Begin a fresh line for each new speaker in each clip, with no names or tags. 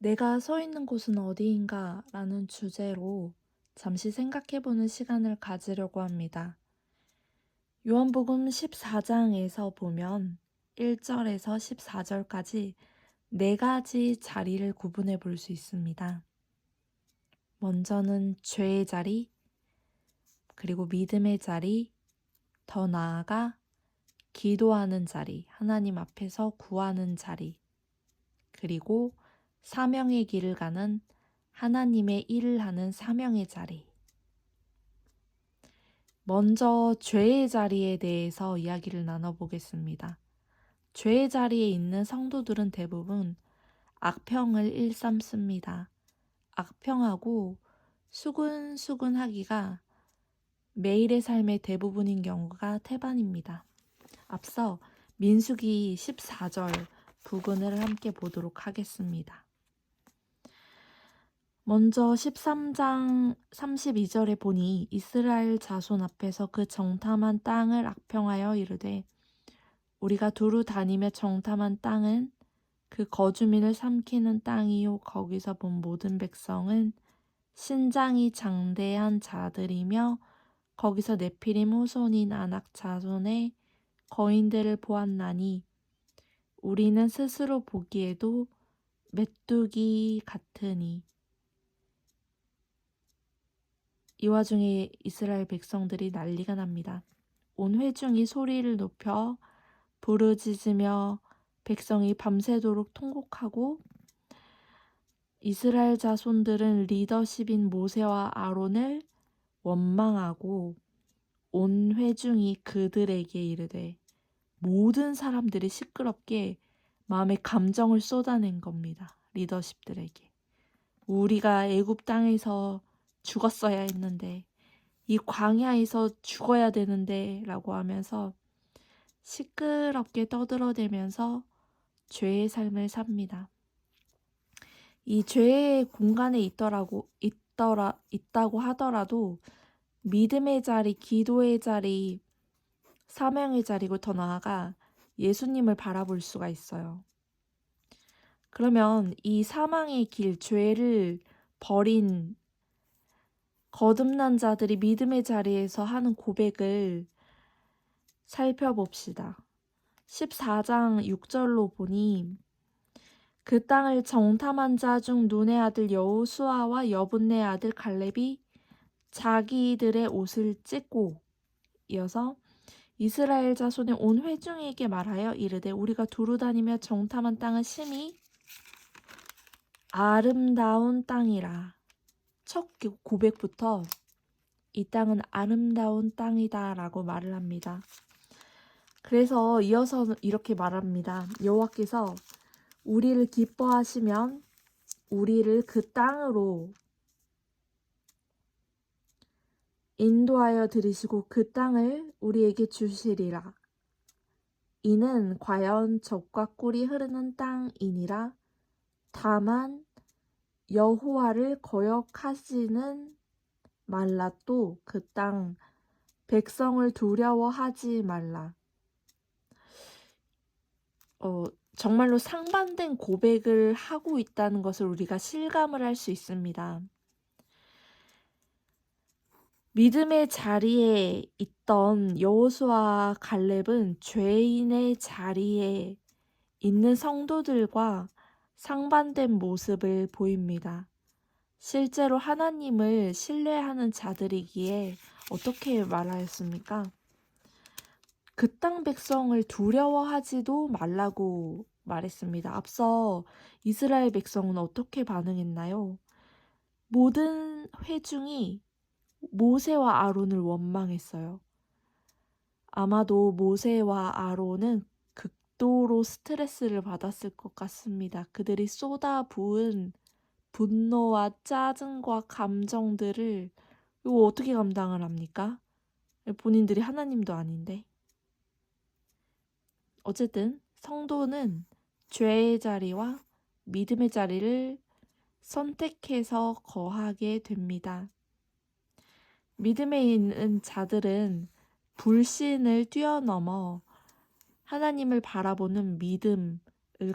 내가 서 있는 곳은 어디인가? 라는 주제로 잠시 생각해보는 시간을 가지려고 합니다. 요한복음 14장에서 보면 1절에서 14절까지 네 가지 자리를 구분해 볼 수 있습니다. 먼저는 죄의 자리, 그리고 믿음의 자리, 더 나아가 기도하는 자리, 하나님 앞에서 구하는 자리, 그리고 사명의 길을 가는 하나님의 일을 하는 사명의 자리. 먼저 죄의 자리에 대해서 이야기를 나눠보겠습니다. 죄의 자리에 있는 성도들은 대부분 악평을 일삼습니다. 악평하고 수근수근하기가 매일의 삶의 대부분인 경우가 태반입니다. 앞서 민수기 14절 부근을 함께 보도록 하겠습니다. 먼저 13장 32절에 보니 이스라엘 자손 앞에서 그 정탐한 땅을 악평하여 이르되 우리가 두루 다니며 정탐한 땅은 그 거주민을 삼키는 땅이요 거기서 본 모든 백성은 신장이 장대한 자들이며 거기서 네피림 후손인 아낙 자손의 거인들을 보았나니 우리는 스스로 보기에도 메뚜기 같으니. 이 와중에 이스라엘 백성들이 난리가 납니다. 온 회중이 소리를 높여 부르짖으며 백성이 밤새도록 통곡하고 이스라엘 자손들은 리더십인 모세와 아론을 원망하고 온 회중이 그들에게 이르되 모든 사람들이 시끄럽게 마음의 감정을 쏟아낸 겁니다. 리더십들에게. 우리가 애굽 땅에서 죽었어야 했는데 이 광야에서 죽어야 되는데 라고 하면서 시끄럽게 떠들어대면서 죄의 삶을 삽니다. 이 죄의 공간에 있다고 하더라도 믿음의 자리, 기도의 자리, 사명의 자리고 더 나아가 예수님을 바라볼 수가 있어요. 그러면 이 사망의 길, 죄를 버린 거듭난 자들이 믿음의 자리에서 하는 고백을 살펴봅시다. 14장 6절로 보니 그 땅을 정탐한 자 중 눈의 아들 여호수아와 여분네 아들 갈렙이 자기들의 옷을 찢고 이어서 이스라엘 자손의 온 회중에게 말하여 이르되 우리가 두루 다니며 정탐한 땅은 심히 아름다운 땅이라. 첫 고백부터 이 땅은 아름다운 땅이다 라고 말을 합니다. 그래서 이어서 이렇게 말합니다. 여호와께서 우리를 기뻐하시면 우리를 그 땅으로 인도하여 들이시고 그 땅을 우리에게 주시리라. 이는 과연 젖과 꿀이 흐르는 땅이니라. 다만 여호와를 거역하지는 말라. 또 그 땅 백성을 두려워하지 말라. 정말로 상반된 고백을 하고 있다는 것을 우리가 실감을 할 수 있습니다. 믿음의 자리에 있던 여호수아와 갈렙은 죄인의 자리에 있는 성도들과 상반된 모습을 보입니다. 실제로 하나님을 신뢰하는 자들이기에 어떻게 말하였습니까? 그 땅 백성을 두려워하지도 말라고 말했습니다. 앞서 이스라엘 백성은 어떻게 반응했나요? 모든 회중이 모세와 아론을 원망했어요. 아마도 모세와 아론은 극도로 스트레스를 받았을 것 같습니다. 그들이 쏟아부은 분노와 짜증과 감정들을 이거 어떻게 감당을 합니까? 본인들이 하나님도 아닌데. 어쨌든 성도는 죄의 자리와 믿음의 자리를 선택해서 거하게 됩니다. 믿음에 있는 자들은 불신을 뛰어넘어 하나님을 바라보는 믿음,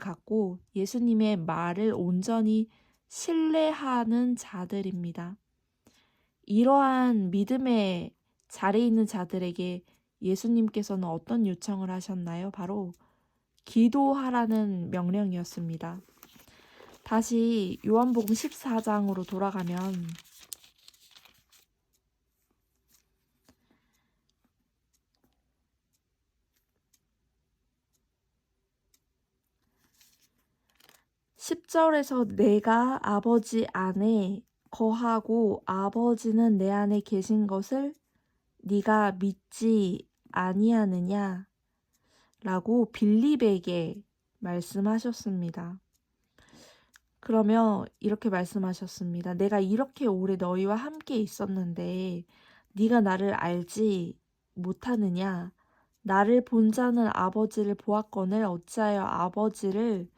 갖고 예수님의 말을 온전히 신뢰하는 자들입니다. 이러한 믿음의 자리에 있는 자들에게 예수님께서는 어떤 요청을 하셨나요? 바로 기도하라는 명령이었습니다. 다시 요한복음 14장으로 돌아가면 10절에서 내가 아버지 안에 거하고 아버지는 내 안에 계신 것을 네가 믿지 아니하느냐 라고 빌립에게 말씀하셨습니다. 그러면 이렇게 말씀하셨습니다. 내가 이렇게 오래 너희와 함께 있었는데 네가 나를 알지 못하느냐? 나를 본 자는 아버지를 보았거늘 어찌하여 아버지를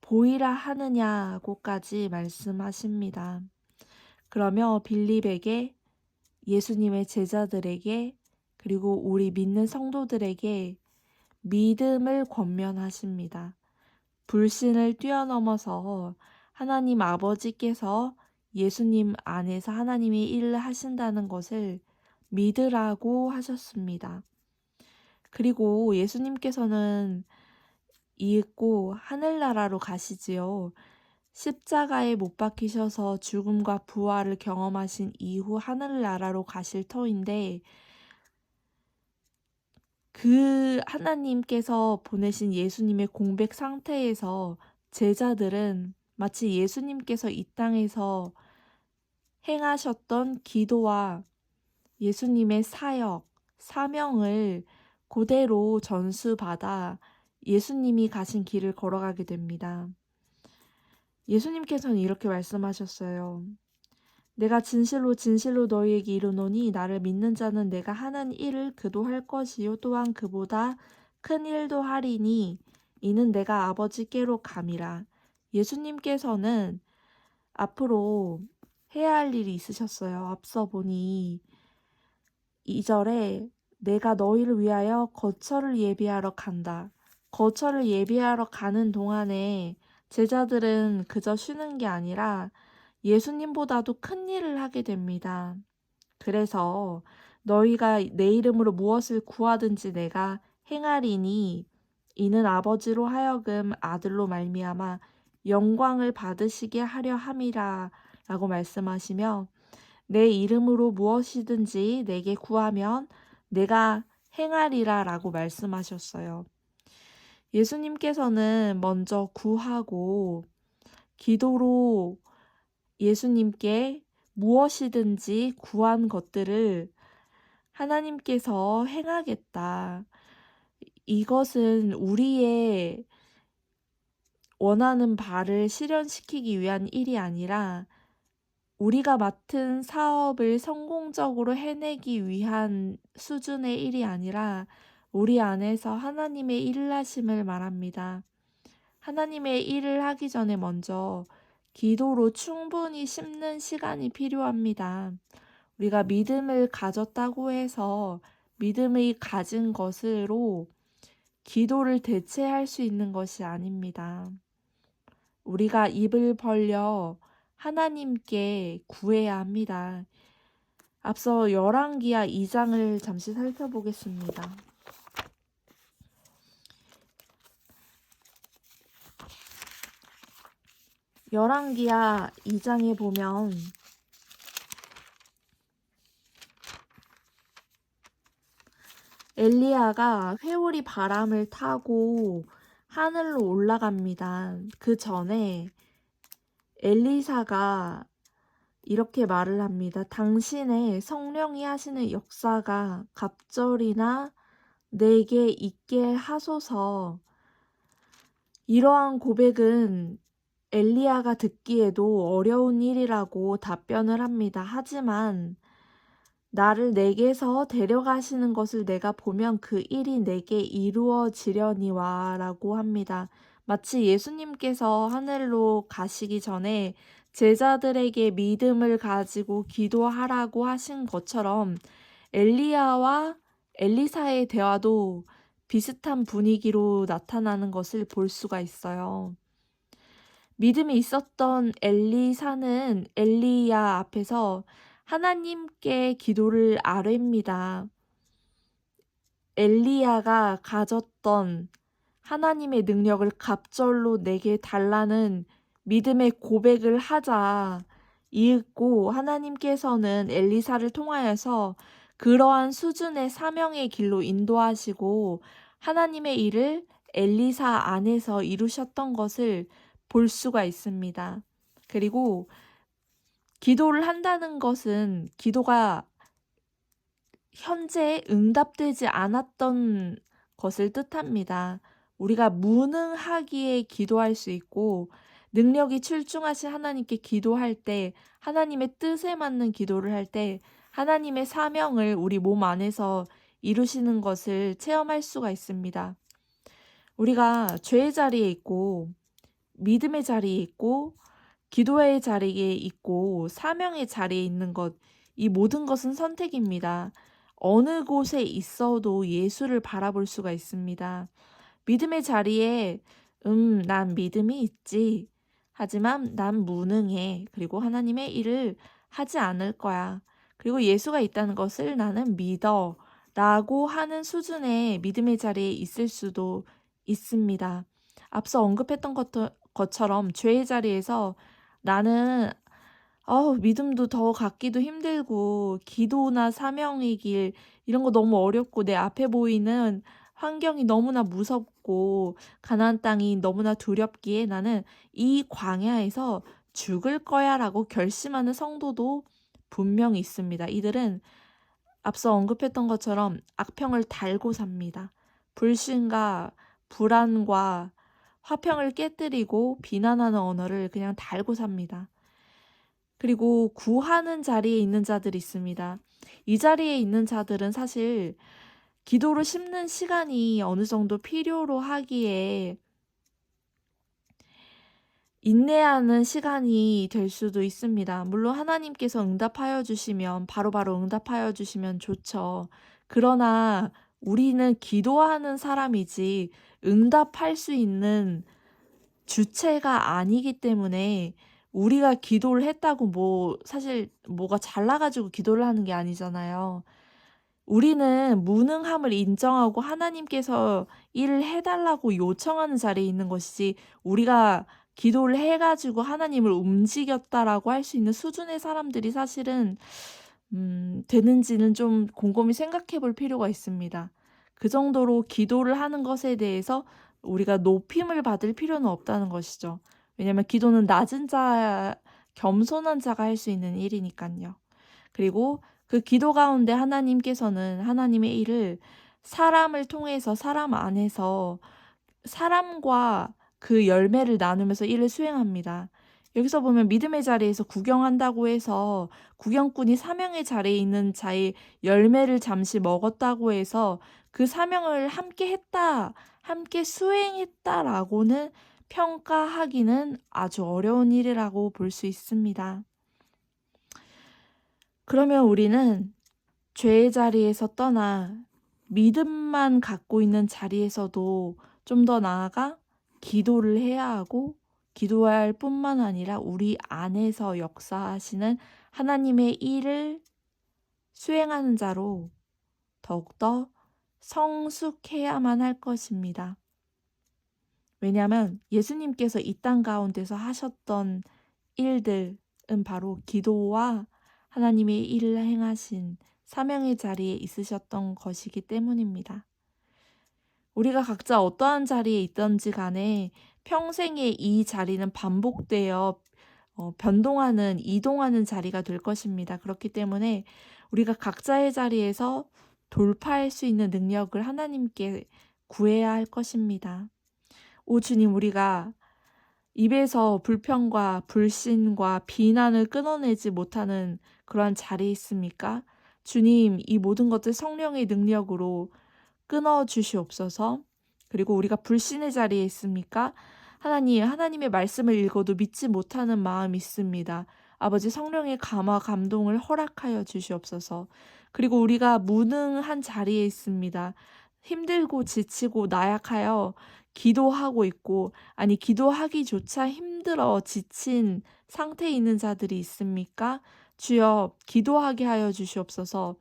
보이라 하느냐고까지 말씀하십니다. 그러며 빌립에게 예수님의 제자들에게 그리고 우리 믿는 성도들에게 믿음을 권면하십니다. 불신을 뛰어넘어서 하나님 아버지께서 예수님 안에서 하나님이 일을 하신다는 것을 믿으라고 하셨습니다. 그리고 예수님께서는 잊고 하늘나라로 가시지요. 십자가에 못 박히셔서 죽음과 부활을 경험하신 이후 하늘나라로 가실 터인데 그 하나님께서 보내신 예수님의 공백 상태에서 제자들은 마치 예수님께서 이 땅에서 행하셨던 기도와 예수님의 사역, 사명을 그대로 전수받아 예수님이 가신 길을 걸어가게 됩니다. 예수님께서는 이렇게 말씀하셨어요. 내가 진실로 진실로 너희에게 이르노니 나를 믿는 자는 내가 하는 일을 그도 할 것이요 또한 그보다 큰 일도 하리니 이는 내가 아버지께로 감이라. 예수님께서는 앞으로 해야 할 일이 있으셨어요. 앞서 보니 2절에 내가 너희를 위하여 거처를 예비하러 간다. 거처를 예비하러 가는 동안에 제자들은 그저 쉬는 게 아니라 예수님보다도 큰 일을 하게 됩니다. 그래서 너희가 내 이름으로 무엇을 구하든지 내가 행하리니 이는 아버지로 하여금 아들로 말미암아 영광을 받으시게 하려 함이라 라고 말씀하시며 내 이름으로 무엇이든지 내게 구하면 내가 행하리라 라고 말씀하셨어요. 예수님께서는 먼저 구하고 기도로 예수님께 무엇이든지 구한 것들을 하나님께서 행하겠다. 이것은 우리의 원하는 바를 실현시키기 위한 일이 아니라 우리가 맡은 사업을 성공적으로 해내기 위한 수준의 일이 아니라 우리 안에서 하나님의 일하심을 말합니다. 하나님의 일을 하기 전에 먼저 기도로 충분히 심는 시간이 필요합니다. 우리가 믿음을 가졌다고 해서 믿음을 가진 것으로 기도를 대체할 수 있는 것이 아닙니다. 우리가 입을 벌려 하나님께 구해야 합니다. 앞서 열왕기하 2장을 잠시 살펴보겠습니다. 열왕기하 2장에 보면 엘리야가 회오리 바람을 타고 하늘로 올라갑니다. 그 전에 엘리사가 이렇게 말을 합니다. 당신의 성령이 하시는 역사가 갑절이나 내게 있게 하소서. 이러한 고백은 엘리야가 듣기에도 어려운 일이라고 답변을 합니다. 하지만 나를 내게서 데려가시는 것을 내가 보면 그 일이 내게 이루어지려니와 라고 합니다. 마치 예수님께서 하늘로 가시기 전에 제자들에게 믿음을 가지고 기도하라고 하신 것처럼 엘리야와 엘리사의 대화도 비슷한 분위기로 나타나는 것을 볼 수가 있어요. 믿음이 있었던 엘리사는 엘리야 앞에서 하나님께 기도를 아뢰입니다. 엘리야가 가졌던 하나님의 능력을 갑절로 내게 달라는 믿음의 고백을 하자 이윽고 하나님께서는 엘리사를 통하여서 그러한 수준의 사명의 길로 인도하시고 하나님의 일을 엘리사 안에서 이루셨던 것을 볼 수가 있습니다. 그리고 기도를 한다는 것은 기도가 현재 응답되지 않았던 것을 뜻합니다. 우리가 무능하기에 기도할 수 있고 능력이 출중하신 하나님께 기도할 때 하나님의 뜻에 맞는 기도를 할 때 하나님의 사명을 우리 몸 안에서 이루시는 것을 체험할 수가 있습니다. 우리가 죄의 자리에 있고 믿음의 자리에 있고 기도의 자리에 있고 사명의 자리에 있는 것, 이 모든 것은 선택입니다. 어느 곳에 있어도 예수를 바라볼 수가 있습니다. 믿음의 자리에 난 믿음이 있지. 하지만 난 무능해. 그리고 하나님의 일을 하지 않을 거야. 그리고 예수가 있다는 것을 나는 믿어. 라고 하는 수준의 믿음의 자리에 있을 수도 있습니다. 앞서 언급했던 것처럼 죄의 자리에서 나는 믿음도 더 갖기도 힘들고 기도나 사명의 길 이런 거 너무 어렵고 내 앞에 보이는 환경이 너무나 무섭고 가나안 땅이 너무나 두렵기에 나는 이 광야에서 죽을 거야라고 결심하는 성도도 분명히 있습니다. 이들은 앞서 언급했던 것처럼 악평을 달고 삽니다. 불신과 불안과 화평을 깨뜨리고 비난하는 언어를 그냥 달고 삽니다. 그리고 구하는 자리에 있는 자들이 있습니다. 이 자리에 있는 자들은 사실 기도를 심는 시간이 어느 정도 필요로 하기에 인내하는 시간이 될 수도 있습니다. 물론 하나님께서 응답하여 주시면 바로바로 응답하여 주시면 좋죠. 그러나 우리는 기도하는 사람이지 응답할 수 있는 주체가 아니기 때문에 우리가 기도를 했다고 사실 뭐가 잘나가지고 기도를 하는 게 아니잖아요. 우리는 무능함을 인정하고 하나님께서 일을 해달라고 요청하는 자리에 있는 것이지 우리가 기도를 해가지고 하나님을 움직였다라고 할 수 있는 수준의 사람들이 사실은 되는지는 좀 곰곰이 생각해 볼 필요가 있습니다. 그 정도로 기도를 하는 것에 대해서 우리가 높임을 받을 필요는 없다는 것이죠. 왜냐하면 기도는 낮은 자, 겸손한 자가 할 수 있는 일이니까요. 그리고 그 기도 가운데 하나님께서는 하나님의 일을 사람을 통해서 사람 안에서 사람과 그 열매를 나누면서 일을 수행합니다. 여기서 보면 믿음의 자리에서 구경한다고 해서 구경꾼이 사명의 자리에 있는 자의 열매를 잠시 먹었다고 해서 그 사명을 함께 했다, 함께 수행했다라고는 평가하기는 아주 어려운 일이라고 볼 수 있습니다. 그러면 우리는 죄의 자리에서 떠나 믿음만 갖고 있는 자리에서도 좀 더 나아가 기도를 해야 하고 기도할 뿐만 아니라 우리 안에서 역사하시는 하나님의 일을 수행하는 자로 더욱더 성숙해야만 할 것입니다. 왜냐하면 예수님께서 이 땅 가운데서 하셨던 일들은 바로 기도와 하나님의 일을 행하신 사명의 자리에 있으셨던 것이기 때문입니다. 우리가 각자 어떠한 자리에 있든지 간에 평생에 이 자리는 반복되어 변동하는, 이동하는 자리가 될 것입니다. 그렇기 때문에 우리가 각자의 자리에서 돌파할 수 있는 능력을 하나님께 구해야 할 것입니다. 오 주님, 우리가 입에서 불평과 불신과 비난을 끊어내지 못하는 그러한 자리에 있습니까? 주님, 이 모든 것들 성령의 능력으로 끊어 주시옵소서. 그리고 우리가 불신의 자리에 있습니까? 하나님, 하나님의 말씀을 읽어도 믿지 못하는 마음이 있습니다. 아버지 성령의 감화 감동을 허락하여 주시옵소서. 그리고 우리가 무능한 자리에 있습니다. 힘들고 지치고 나약하여 기도하고 있고, 아니 기도하기조차 힘들어 지친 상태에 있는 자들이 있습니까? 주여 기도하게 하여 주시옵소서.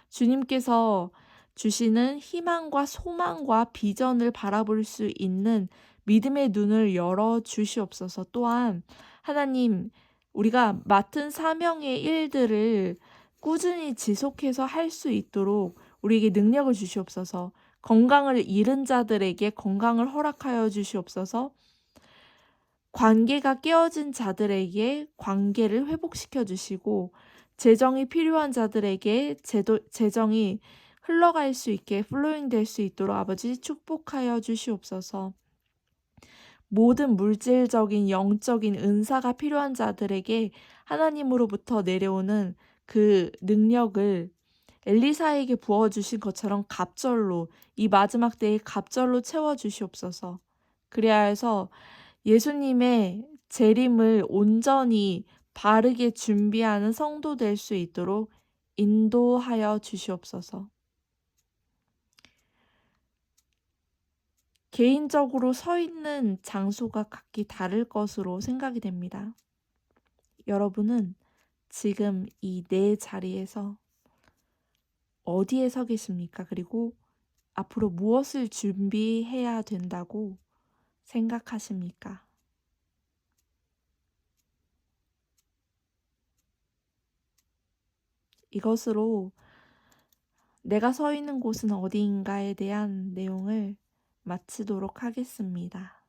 주님께서 주시는 희망과 소망과 비전을 바라볼 수 있는 믿음의 눈을 열어 주시옵소서. 또한 하나님, 우리가 맡은 사명의 일들을 꾸준히 지속해서 할 수 있도록 우리에게 능력을 주시옵소서. 건강을 잃은 자들에게 건강을 허락하여 주시옵소서. 관계가 깨어진 자들에게 관계를 회복시켜 주시고, 재정이 필요한 자들에게 재정이 흘러갈 수 있게 플로잉 될 수 있도록 아버지 축복하여 주시옵소서. 모든 물질적인 영적인 은사가 필요한 자들에게 하나님으로부터 내려오는 그 능력을 엘리사에게 부어주신 것처럼 갑절로, 이 마지막 때에 갑절로 채워주시옵소서. 그래야 해서 예수님의 재림을 온전히 바르게 준비하는 성도 될 수 있도록 인도하여 주시옵소서. 개인적으로 서 있는 장소가 각기 다를 것으로 생각이 됩니다. 여러분은 지금 이 내 자리에서 어디에 서 계십니까? 그리고 앞으로 무엇을 준비해야 된다고 생각하십니까? 이것으로 내가 서 있는 곳은 어디인가에 대한 내용을 마치도록 하겠습니다.